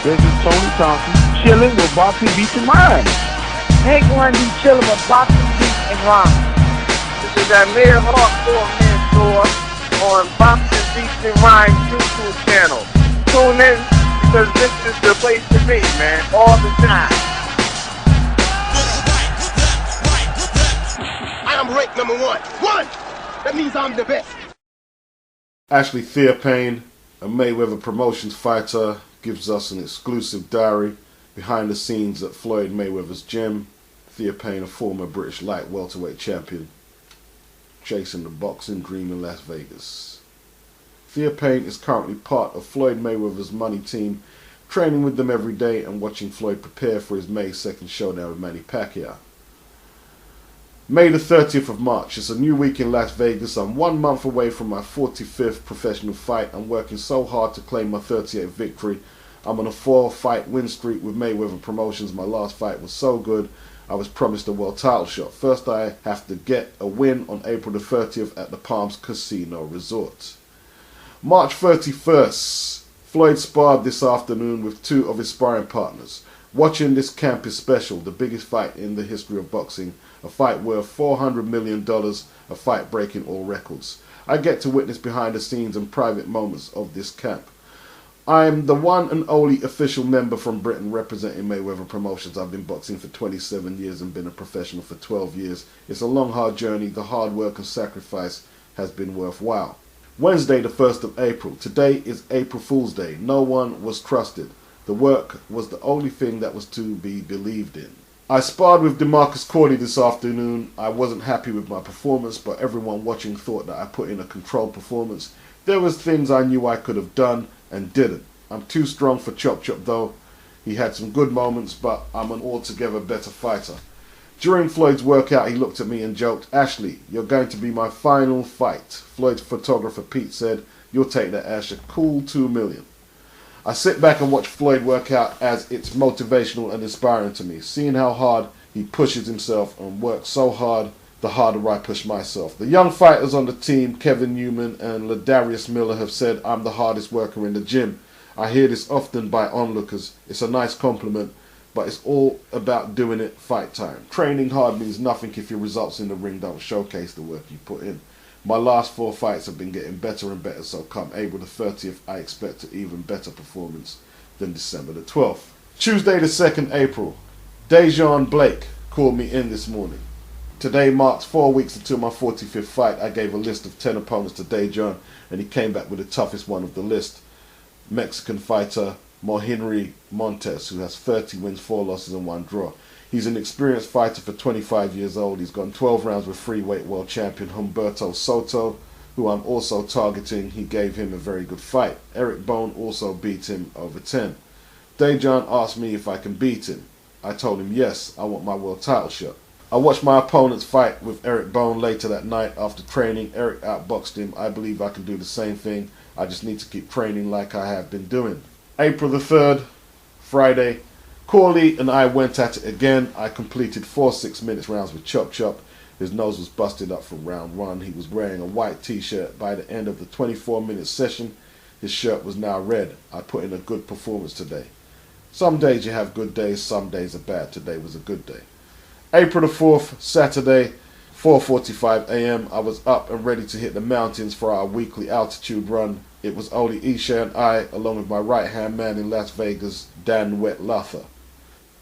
This is Tony Thompson, chilling with Boxing Beats and Rhymes. Ain't going to be chilling with Boxing Beats and Rhymes. This is that Mayor Hardcore Mentor on Boxing Beats and Rhymes YouTube channel. Tune in because this is the place to be, man, all the time. I am ranked number one. One! That means I'm the best. Ashley Theophane, a Mayweather Promotions fighter, gives us an exclusive diary behind the scenes at Floyd Mayweather's gym. Theophane, a former British light welterweight champion, chasing the boxing dream in Las Vegas. Theophane is currently part of Floyd Mayweather's money team, training with them every day and watching Floyd prepare for his May 2nd showdown with Manny Pacquiao. May the 30th of March. It's a new week in Las Vegas. I'm 1 month away from my 45th professional fight. I'm working so hard to claim my 38th victory. I'm on a 4-fight win streak with Mayweather Promotions. My last fight was so good, I was promised a world title shot. First, I have to get a win on April the 30th at the Palms Casino Resort. March 31st. Floyd sparred this afternoon with 2 of his sparring partners. Watching this camp is special, the biggest fight in the history of boxing, a fight worth $400 million, a fight breaking all records. I get to witness behind the scenes and private moments of this camp. I am the one and only official member from Britain representing Mayweather Promotions. I've been boxing for 27 years and been a professional for 12 years. It's a long, hard journey. The hard work and sacrifice has been worthwhile. Wednesday, the 1st of April. Today is April Fool's Day. No one was trusted. The work was the only thing that was to be believed in. I sparred with DeMarcus Corley this afternoon. I wasn't happy with my performance, but everyone watching thought that I put in a controlled performance. There was things I knew I could have done and didn't. I'm too strong for Chop Chop though. He had some good moments, but I'm an altogether better fighter. During Floyd's workout, he looked at me and joked, "Ashley, you're going to be my final fight." Floyd's photographer Pete said, "You'll take that, Ash, a cool $2 million. I sit back and watch Floyd work out as it's motivational and inspiring to me. Seeing how hard he pushes himself and works so hard, the harder I push myself. The young fighters on the team, Kevin Newman and Ladarius Miller, have said I'm the hardest worker in the gym. I hear this often by onlookers. It's a nice compliment, but it's all about doing it fight time. Training hard means nothing if your results in the ring don't showcase the work you put in. My last 4 fights have been getting better and better, so come April the 30th, I expect an even better performance than December the 12th. Tuesday the 2nd April. Dejan Blake called me in this morning. Today marks 4 weeks until my 45th fight. I gave a list of 10 opponents to Dejan, and he came back with the toughest one of the list. Mexican fighter Mohinry Montes, who has 30 wins, 4 losses and 1 draw. He's an experienced fighter for 25 years old. He's gone 12 rounds with freeweight world champion Humberto Soto, who I'm also targeting. He gave him a very good fight. Eric Bone also beat him over 10. Dejan asked me if I can beat him. I told him yes, I want my world title shot. I watched my opponent's fight with Eric Bone later that night. After training, Eric outboxed him. I believe I can do the same thing. I just need to keep training like I have been doing. April the 3rd, Friday. Corley and I went at it again. I completed 4 6-minute rounds with Chop Chop. His nose was busted up from round 1. He was wearing a white t-shirt. By the end of the 24-minute session, his shirt was now red. I put in a good performance today. Some days you have good days, some days are bad. Today was a good day. April the 4th, Saturday, 4:45 a.m. I was up and ready to hit the mountains for our weekly altitude run. It was only Isha and I, along with my right-hand man in Las Vegas, Dan Wet Lather.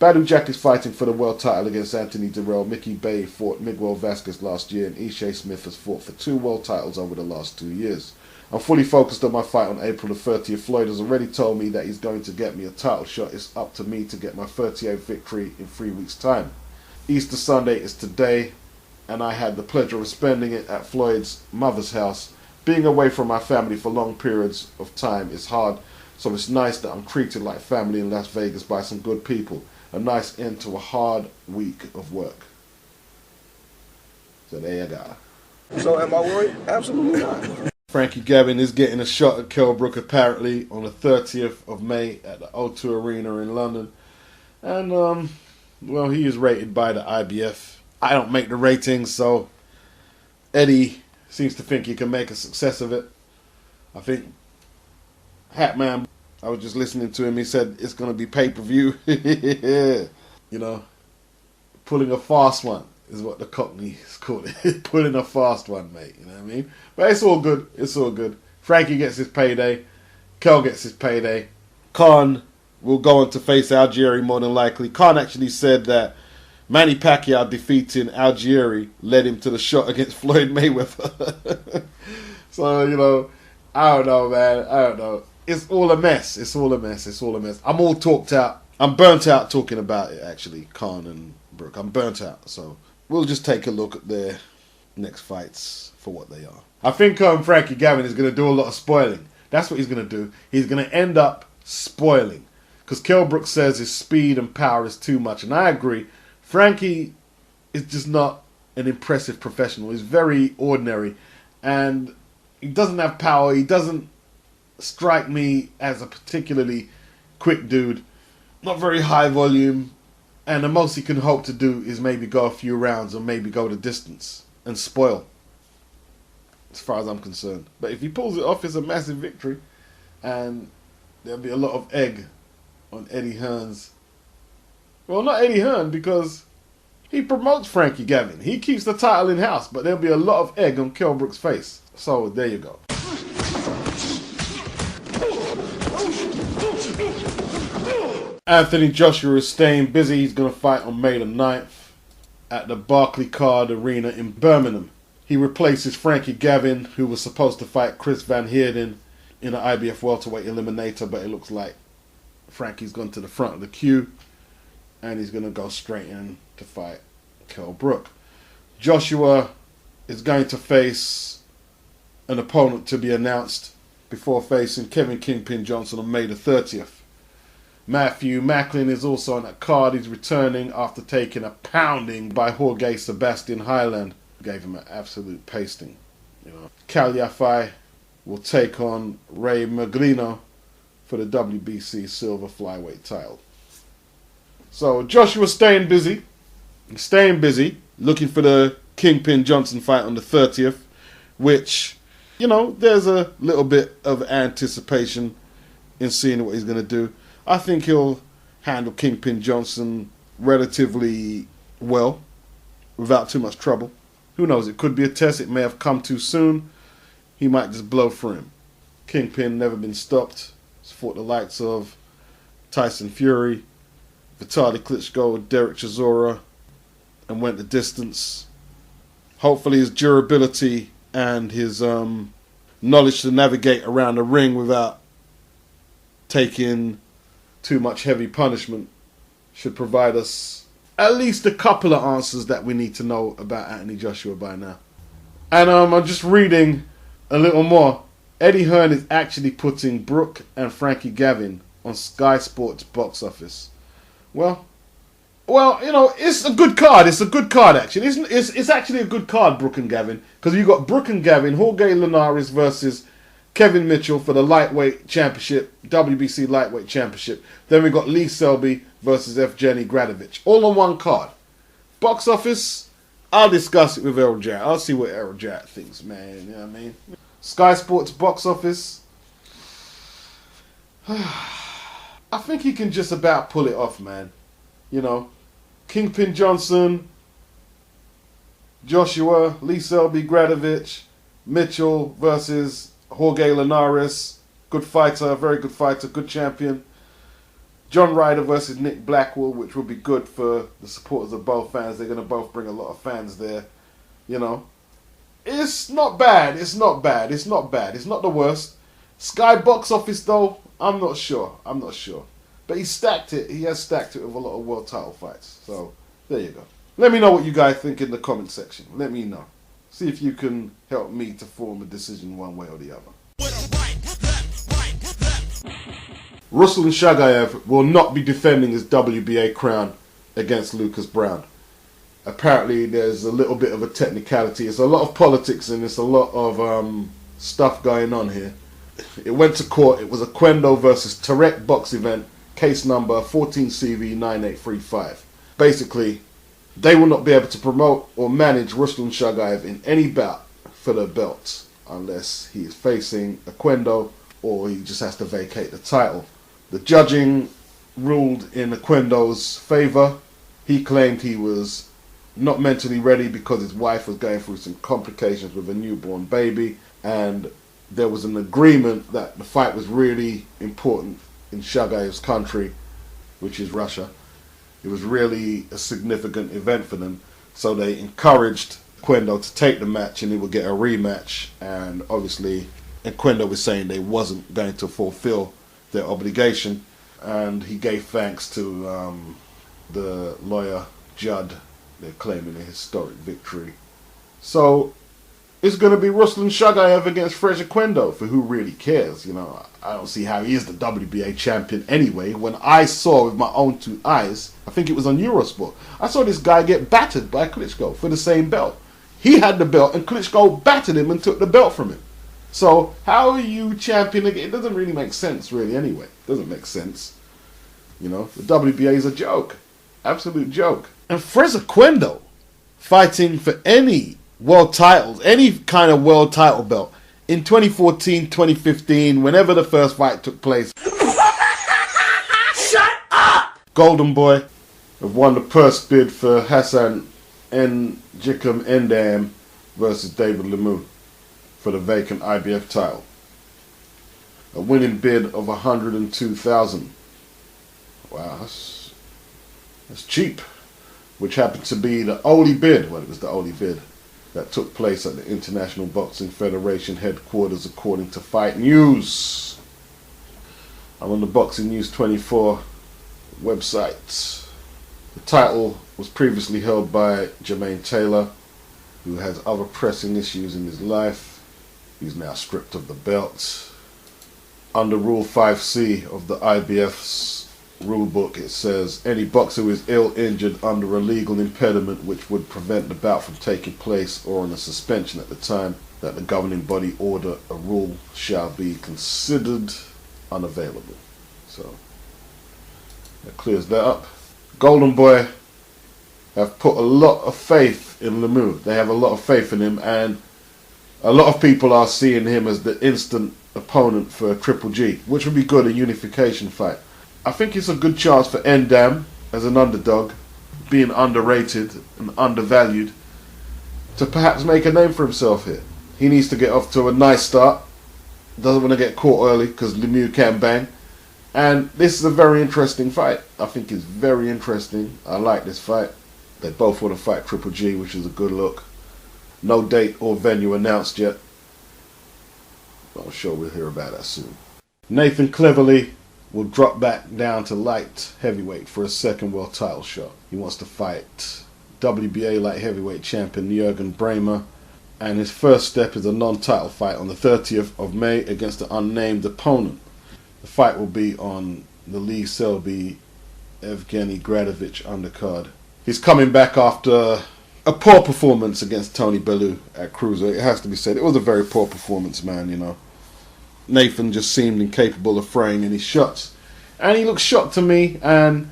Badou Jack is fighting for the world title against Anthony Dirrell. Mickey Bay fought Miguel Vasquez last year, and Isha Smith has fought for 2 world titles over the last 2 years. I'm fully focused on my fight on April the 30th. Floyd has already told me that he's going to get me a title shot. It's up to me to get my 38th victory in 3 weeks' time. Easter Sunday is today, and I had the pleasure of spending it at Floyd's mother's house. Being away from my family for long periods of time is hard, so it's nice that I'm treated like family in Las Vegas by some good people. A nice end to a hard week of work. So there you go. So am I worried? Absolutely not. Frankie Gavin is getting a shot at Kell Brook apparently on the 30th of May at the O2 Arena in London. And, well, he is rated by the IBF. I don't make the ratings, so Eddie seems to think he can make a success of it. I think Hatman I was just listening to him. He said it's going to be pay-per-view. You know, pulling a fast one is what the Cockneys call it. Pulling a fast one, mate. You know what I mean? But it's all good. It's all good. Frankie gets his payday. Kel gets his payday. Khan will go on to face Algieri more than likely. Khan actually said that Manny Pacquiao defeating Algieri led him to the shot against Floyd Mayweather. So, you know, I don't know, man. I don't know. It's all a mess. It's all a mess. It's all a mess. I'm all talked out. I'm burnt out talking about it, actually, Khan and Brooke. I'm burnt out. So we'll just take a look at their next fights for what they are. I think Frankie Gavin is going to do a lot of spoiling. That's what he's going to do. He's going to end up spoiling. Because Kell Brook says his speed and power is too much. And I agree. Frankie is just not an impressive professional. He's very ordinary. And he doesn't have power. He doesn't strike me as a particularly quick dude. Not very high volume. And the most he can hope to do is maybe go a few rounds or maybe go the distance and spoil. As far as I'm concerned. But if he pulls it off, it's a massive victory. And there'll be a lot of egg on Eddie Hearn's. Well, not Eddie Hearn, because he promotes Frankie Gavin. He keeps the title in-house, but there'll be a lot of egg on Kell Brook's face. So, there you go. Anthony Joshua is staying busy. He's going to fight on May the 9th at the Barclaycard Arena in Birmingham. He replaces Frankie Gavin, who was supposed to fight Chris Van Heerden in an IBF welterweight eliminator, but it looks like Frankie's gone to the front of the queue and he's going to go straight in to fight Kell Brook. Joshua is going to face an opponent to be announced before facing Kevin Kingpin Johnson on May the 30th. Matthew Macklin is also on that card. He's returning after taking a pounding by Jorge Sebastian Highland. Gave him an absolute pasting. You know, Cal Yafai will take on Ray Maglino for the WBC Silver Flyweight title. So Joshua's staying busy, looking for the Kingpin Johnson fight on the 30th, which, you know, there's a little bit of anticipation in seeing what he's going to do. I think he'll handle Kingpin Johnson relatively well, without too much trouble. Who knows, it could be a test, it may have come too soon. He might just blow for him. Kingpin never been stopped. He's fought the likes of Tyson Fury, Vitaly Klitschko, Derek Chisora, and went the distance. Hopefully his durability and his knowledge to navigate around the ring without taking too much heavy punishment should provide us at least a couple of answers that we need to know about Anthony Joshua by now. And I'm just reading a little more. Eddie Hearn is actually putting Brook and Frankie Gavin on Sky Sports box office. Well, you know, it's a good card. It's a good card, actually. It's actually a good card, Brook and Gavin, because you've got Brook and Gavin, Jorge Linares versus Kevin Mitchell for the lightweight championship, WBC lightweight championship. Then we got Lee Selby versus Evgeny Gradovich. All on one card. Box office, I'll discuss it with Errol Jarrett. I'll see what Errol Jarrett thinks, man. You know what I mean? Sky Sports box office. I think he can just about pull it off, man. You know, Kingpin Johnson, Joshua, Lee Selby, Gradovich, Mitchell versus Jorge Linares. Good fighter, very good fighter, good champion. John Ryder versus Nick Blackwell, which will be good for the supporters of both fans. They're going to both bring a lot of fans there. You know, it's not bad. It's not bad. It's not bad. It's not the worst. Sky box office, though, I'm not sure. But he stacked it. He has stacked it with a lot of world title fights. So, there you go. Let me know what you guys think in the comment section. Let me know. See if you can help me to form a decision one way or the other. Ruslan Shagayev will not be defending his WBA crown against Lucas Browne. Apparently there's a little bit of a technicality. It's a lot of politics and it's a lot of stuff going on here. It went to court. It was a Quendo versus Tarek box event, case number 14CV9835. Basically, they will not be able to promote or manage Ruslan Shagayev in any bout for the belt unless he is facing a Quendo or he just has to vacate the title. The judging ruled in Oquendo's favour. He claimed he was not mentally ready because his wife was going through some complications with a newborn baby, and there was an agreement that the fight was really important in Shagaev's country, which is Russia. It was really a significant event for them, so they encouraged Oquendo to take the match and he would get a rematch. And obviously Oquendo was saying they wasn't going to fulfill their obligation, and he gave thanks to the lawyer Judd. They're claiming a historic victory. So it's going to be Ruslan Shagaev against Frederick Oquendo, for who really cares. You know, I don't see how he is the WBA champion anyway. When I saw with my own two eyes, I think it was on Eurosport, I saw this guy get battered by Klitschko for the same belt. He had the belt and Klitschko battered him and took the belt from him. So how are you champion again? It doesn't really make sense really anyway. It doesn't make sense. You know, the WBA is a joke. Absolute joke. And Frederick Oquendo fighting for any world titles, any kind of world title belt in 2014, 2015, whenever the first fight took place. Shut up! Golden Boy have won the purse bid for Hassan Njikum Endam versus David Lemieux for the vacant IBF title. A winning bid of $102,000. Wow, that's cheap. Which happened to be the only bid, well, it was the only bid that took place at the International Boxing Federation headquarters, according to Fight News. I'm on the Boxing News 24 website. The title was previously held by Jermaine Taylor, who has other pressing issues in his life. He's now stripped of the belt. Under Rule 5C of the IBF's rule book, it says any boxer who is ill, injured, under a legal impediment which would prevent the bout from taking place, or on a suspension at the time that the governing body order a rule, shall be considered unavailable. So that clears that up. Golden Boy have put a lot of faith in Lemieux. They have a lot of faith in him, and a lot of people are seeing him as the instant opponent for Triple G, which would be good, a unification fight. I think it's a good chance for Endam, as an underdog, being underrated and undervalued, to perhaps make a name for himself here. He needs to get off to a nice start. Doesn't want to get caught early because Lemieux can bang. And this is a very interesting fight. I think it's very interesting. I like this fight. They both want to fight Triple G, which is a good look. No date or venue announced yet. I'm sure we'll hear about that soon. Nathan Cleverly will drop back down to light heavyweight for a second world title shot. He wants to fight WBA light heavyweight champion Jürgen Brähmer, and his first step is a non-title fight on the 30th of May against an unnamed opponent. The fight will be on the Lee Selby Evgeny Gradovich undercard. He's coming back after a poor performance against Tony Bellew at Cruiser. It has to be said, it was a very poor performance, man, you know. Nathan just seemed incapable of throwing any shots. And he looks shot to me, and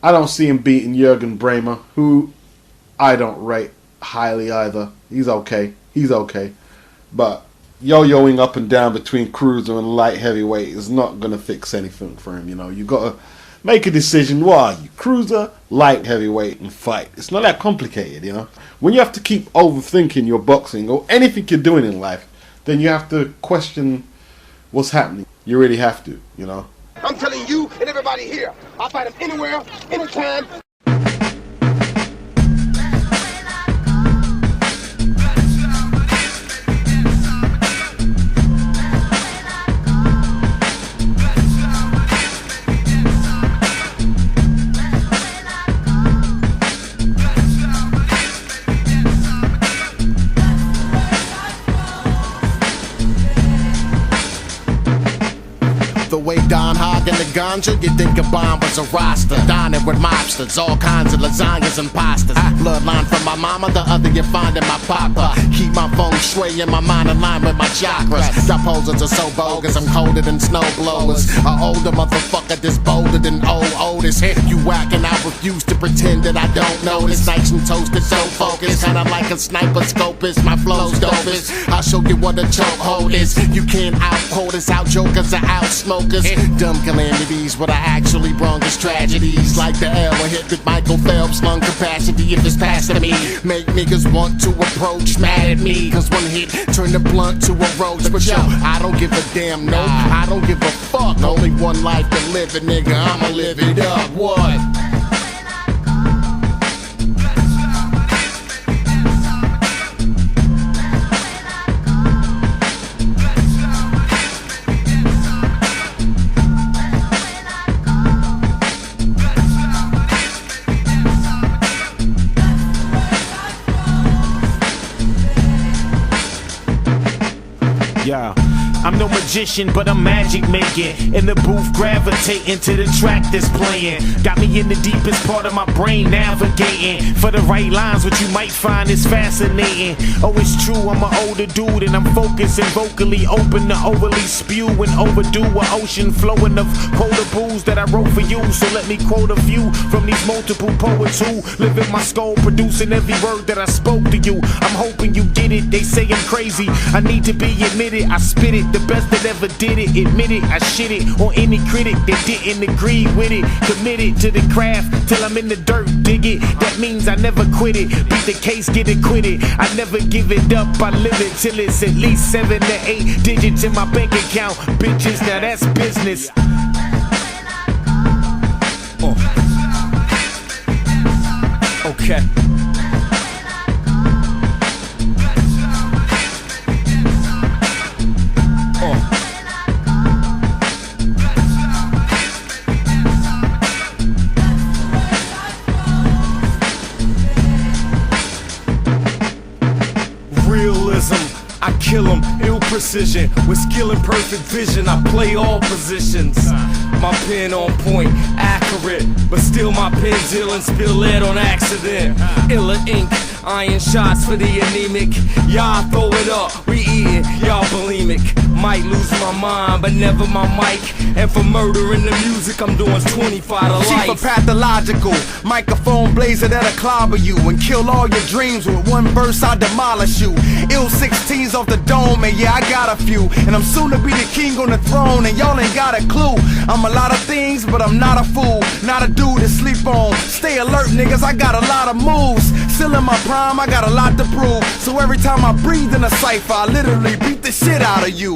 I don't see him beating Jürgen Brähmer, who I don't rate highly either. He's okay. But yo-yoing up and down between cruiser and light heavyweight is not going to fix anything for him, you know. You got to make a decision. What are you? Cruiser, light heavyweight, and fight. It's not that complicated, you know. When you have to keep overthinking your boxing or anything you're doing in life, then you have to question what's happening. You really have to, you know. I'm telling you and everybody here, I'll fight him anywhere, anytime. the way Don Hog and the ganja, you think a bomb was a roster. Dining with mobsters, all kinds of lasagnas and pastas. Bloodline from my mama, the other you find in my papa. Keep my feng shui in my mind in line with my chakras. Y'all posers are so bogus, I'm colder than snow blowers. An older motherfucker that's bolder than old Otis. You whack and I refuse to pretend that I don't notice. Nice and toasted, so focused, kinda like a sniper scopist. My flow's dopest. I'll show you what a chokehold is. You can't outhold us, out jokers or out smokers. Dumb calamities, what I actually brung is tragedies. Like the L hit with Michael Phelps, lung capacity if it's passing me. Make niggas want to approach, mad at me. Cause one hit turn the blunt to a roach. But yo, I don't give a damn, no, I don't give a fuck. Only one life to live it, nigga, I'ma live it up. What? Yeah, I'm no magician, but I'm magic making. In the booth, gravitating to the track that's playing. Got me in the deepest part of my brain, navigating for the right lines, what you might find is fascinating. Oh, it's true, I'm an older dude, and I'm focused and vocally open to overly spew and overdo an ocean flowing of quotables that I wrote for you. So let me quote a few from these multiple poets who live in my skull, producing every word that I spoke to you. I'm hoping you get it. They say I'm crazy, I need to be admitted. I spit it, the best that ever did it. Admit it, I shit it on any critic that didn't agree with it. Committed to the craft till I'm in the dirt, dig it. That means I never quit it. Beat the case, get acquitted. I never give it up, I live it till it's at least 7 to 8 digits in my bank account. Bitches, now that's business. Okay. Realism, I kill 'em, ill precision. With skill and perfect vision, I play all positions. My pen on point, accurate, but still my pen's ill and spill lead on accident. Illa ink, iron shots for the anemic. Y'all throw it up, we eat it, y'all bulimic. Might lose my mind, but never my mic. And for murder in the music, I'm doing 25 to life. Chief of pathological, microphone blazer that'll clobber you and kill all your dreams with one verse. I demolish you. Ill 16s off the dome, and yeah, I got a few. And I'm soon to be the king on the throne, and y'all ain't got a clue. I'm a lot of things, but I'm not a fool. Not a dude to sleep on. Stay alert, niggas, I got a lot of moves. Still in my prime, I got a lot to prove. So every time I breathe in a cipher, I literally beat the shit out of you.